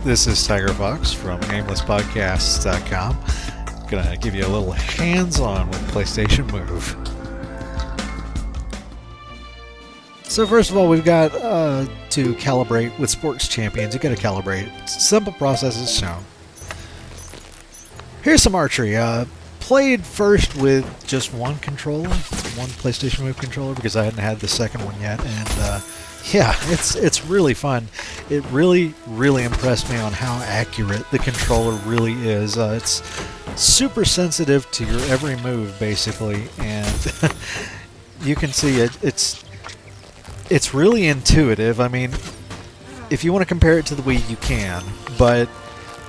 This is Tiger Fox from AimlessPodcasts.com. Gonna give you a little hands-on with PlayStation Move. So first of all, we've got to calibrate with sports champions. You got to calibrate. Simple process is shown. Here's some archery. Played first with just one controller, one PlayStation Move controller, because I hadn't had the second one yet, and yeah, it's really fun. It really impressed me on how accurate the controller really is. It's super sensitive to your every move, basically, and you can see it's really intuitive. I mean, if you want to compare it to the Wii, you can, but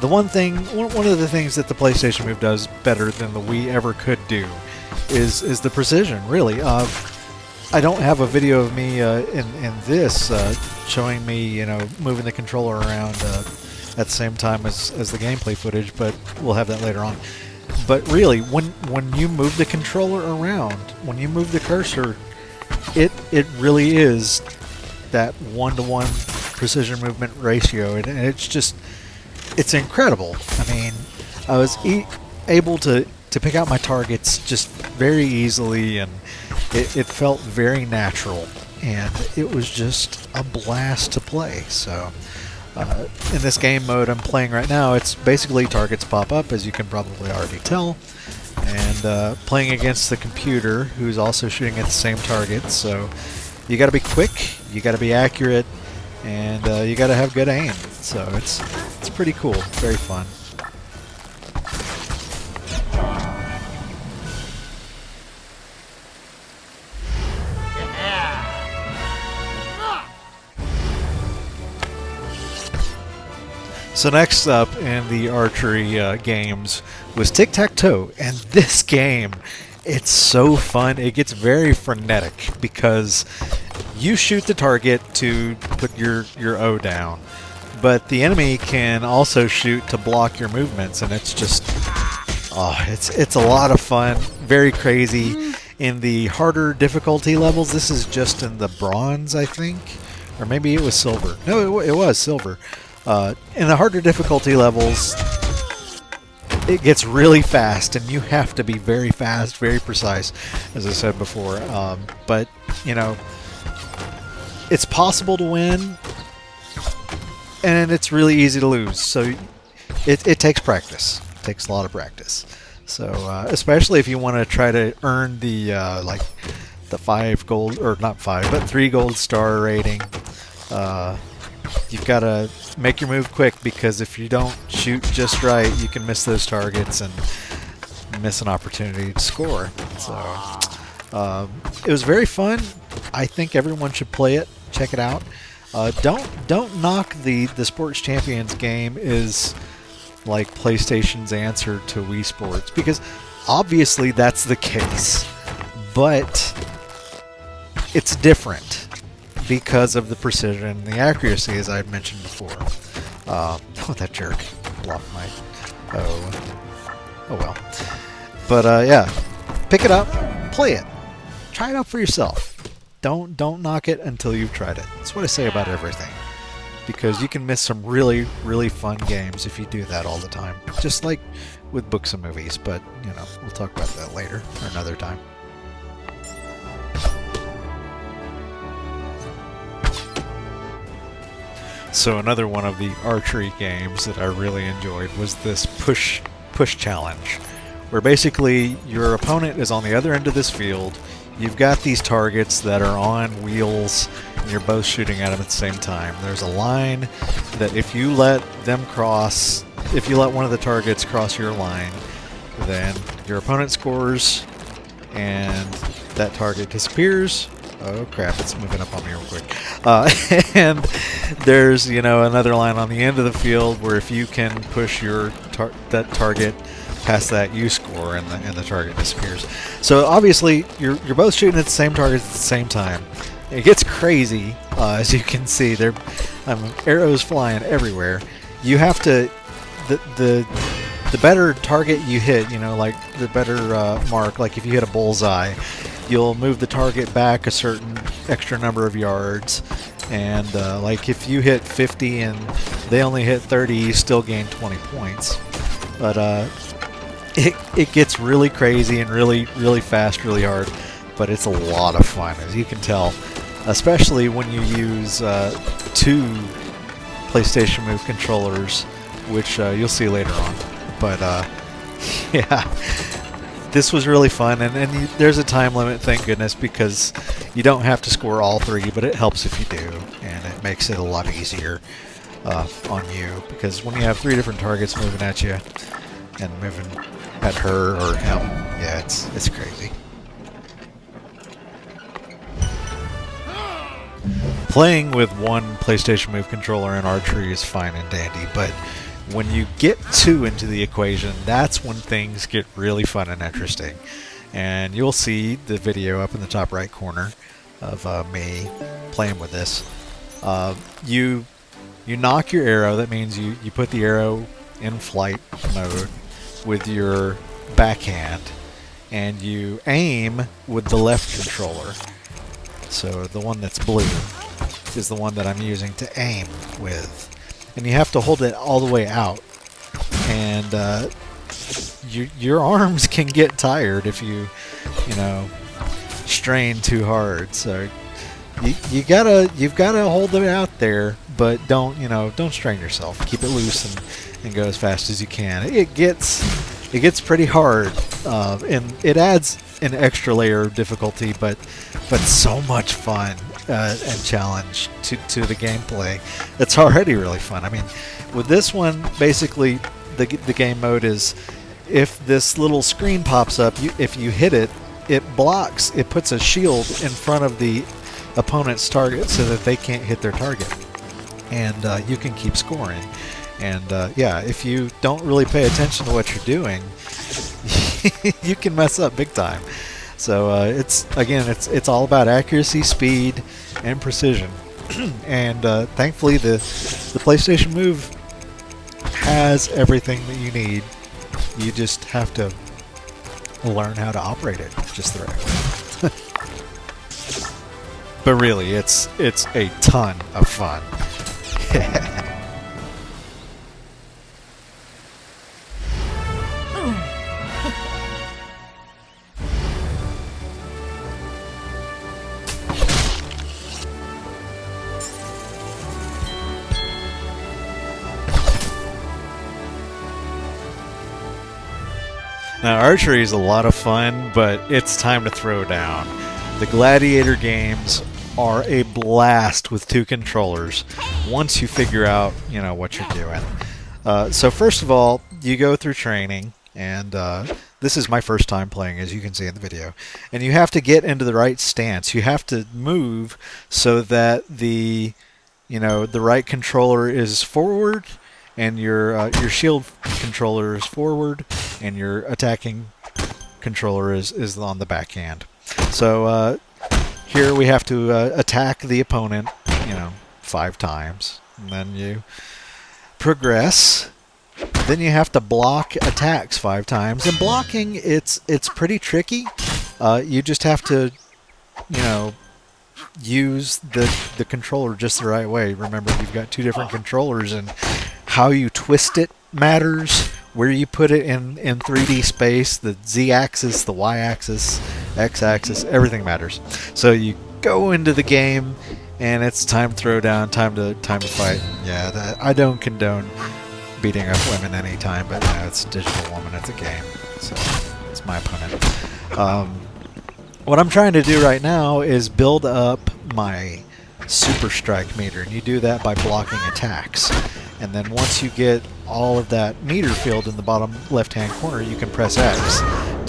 the one of the things that the PlayStation Move does better than the Wii ever could do is the precision, really. I don't have a video of me in this showing me, moving the controller around at the same time as the gameplay footage, but we'll have that later on. But really, when you move the controller around, when you move the cursor, it really is that 1-to-1 precision movement ratio, and it's incredible. I mean, I was able to pick out my targets just very easily, and it felt very natural, and it was just a blast to play. So in this game mode I'm playing right now, it's basically targets pop up, as you can probably already tell, and playing against the computer, who's also shooting at the same target. So you got to be quick, you got to be accurate, and you got to have good aim. So it's pretty cool, very fun. So next up in the archery games was tic-tac-toe, and this game, it's so fun. It gets very frenetic because you shoot the target to put your O down, but the enemy can also shoot to block your movements, and it's just it's a lot of fun, very crazy. In the harder difficulty levels, this is just in the bronze, I think, or maybe it was silver. No, it was silver. In the harder difficulty levels, it gets really fast, and you have to be very fast, very precise, as I said before. But, it's possible to win, and it's really easy to lose. So it takes practice. It takes a lot of practice. So especially if you want to try to earn the the 5 gold, or not 5, but 3 gold star rating. You've got to make your move quick, because if you don't shoot just right, you can miss those targets and miss an opportunity to score. So it was very fun. I think everyone should play it. Check it out. Don't knock the Sports Champions game is like PlayStation's answer to Wii Sports, because obviously that's the case, but it's different because of the precision and the accuracy, as I've mentioned before. Oh, that jerk blocked my... Oh well. But yeah, pick it up, play it, try it out for yourself. Don't knock it until you've tried it. That's what I say about everything, because you can miss some really fun games if you do that all the time, just like with books and movies. But we'll talk about that later or another time. So another one of the archery games that I really enjoyed was this push challenge, where basically your opponent is on the other end of this field. You've got these targets that are on wheels, and you're both shooting at them at the same time. There's a line that if you let one of the targets cross your line, then your opponent scores, and that target disappears. Oh crap, it's moving up on me real quick. And there's, another line on the end of the field where if you can push that target past that, you score, and the target disappears. So obviously you're both shooting at the same targets at the same time. It gets crazy, as you can see. There, arrows flying everywhere. You have to the better target you hit, like the better mark. Like if you hit a bullseye, you'll move the target back a certain extra number of yards, And like if you hit 50 and they only hit 30, you still gain 20 points. But it gets really crazy and really fast, really hard. But it's a lot of fun, as you can tell, especially when you use 2 PlayStation Move controllers, which you'll see later on. But yeah, this was really fun, and there's a time limit, thank goodness, because you don't have to score all 3, but it helps if you do, and it makes it a lot easier on you, because when you have 3 different targets moving at you and moving at her or him, yeah, it's crazy. Playing with one PlayStation Move controller in archery is fine and dandy, but when you get 2 into the equation, that's when things get really fun and interesting. And you'll see the video up in the top right corner of me playing with this. You knock your arrow. That means you put the arrow in flight mode with your backhand, and you aim with the left controller. So the one that's blue is the one that I'm using to aim with. And you have to hold it all the way out. And your arms can get tired if you strain too hard. So you've gotta hold it out there, but don't strain yourself. Keep it loose and go as fast as you can. It gets pretty hard, and it adds an extra layer of difficulty, but so much fun and challenge to the gameplay. It's already really fun. I mean, with this one, basically the game mode is, if this little screen pops up, if you hit it, it blocks. It puts a shield in front of the opponent's target so that they can't hit their target, and you can keep scoring. And yeah, if you don't really pay attention to what you're doing, you can mess up big time. So it's all about accuracy, speed, and precision. And thankfully the PlayStation Move has everything that you need. You just have to learn how to operate it just the right way. But really, it's a ton of fun. Now, archery is a lot of fun, but it's time to throw down. The Gladiator games are a blast with 2 controllers once you figure out, what you're doing. So first of all, you go through training, and this is my first time playing, as you can see in the video. And you have to get into the right stance. You have to move so that the right controller is forward, and your shield controller is forward, and your attacking controller is on the backhand. So here we have to attack the opponent, 5 times, and then you progress. Then you have to block attacks 5 times, and blocking it's pretty tricky. You just have to, use the controller just the right way. Remember, you've got 2 different controllers, and how you twist it matters. Where you put it in 3D space, the Z-axis, the Y-axis, X-axis, everything matters. So you go into the game, and it's time to throw down, time to fight. Yeah, I don't condone beating up women anytime, but it's a digital woman, it's a game, so it's my opponent. What I'm trying to do right now is build up my super strike meter, and you do that by blocking attacks. And then once you get all of that meter filled in the bottom left-hand corner, you can press X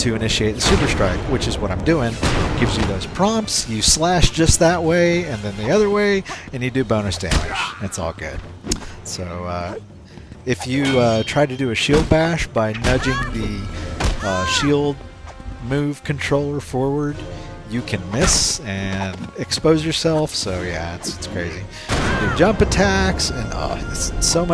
to initiate the super strike, which is what I'm doing. It gives you those prompts. You slash just that way, and then the other way, and you do bonus damage. It's all good. So if you try to do a shield bash by nudging the shield move controller forward, you can miss and expose yourself. So yeah, it's crazy. You do jump attacks, and it's so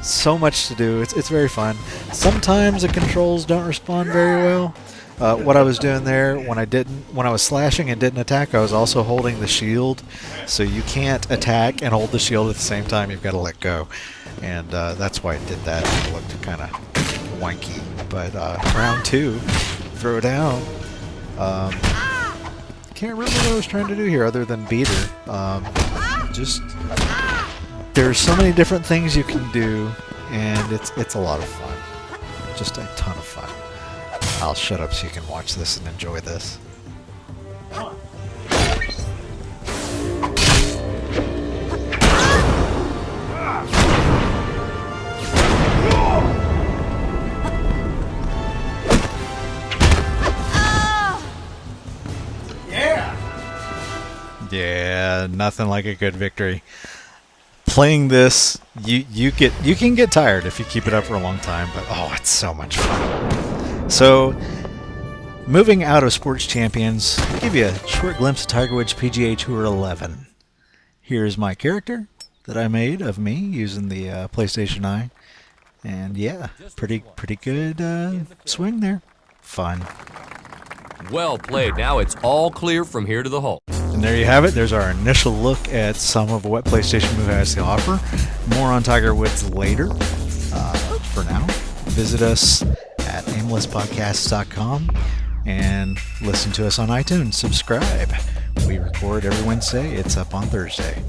so much to do. It's very fun. Sometimes the controls don't respond very well. What I was doing there when I was slashing and didn't attack, I was also holding the shield, so you can't attack and hold the shield at the same time. You've got to let go, and that's why it did that. It looked kind of wanky. But round 2, throw down. Can't remember what I was trying to do here other than beat her. Just there's so many different things you can do, and it's a lot of fun. Just a ton of fun. I'll shut up so you can watch this and enjoy this. Yeah, nothing like a good victory. Playing this, you can get tired if you keep it up for a long time, but oh, it's so much fun. So, moving out of Sports Champions, I'll give you a short glimpse of Tiger Woods PGA Tour 11. Here's my character that I made of me using the PlayStation Eye, and yeah, pretty good swing there. Fun. Well played. Now it's all clear from here to the hole. And there you have it. There's our initial look at some of what PlayStation Move has to offer. More on Tiger Woods later. For now, visit us at aimlesspodcasts.com and listen to us on iTunes. Subscribe. We record every Wednesday. It's up on Thursday.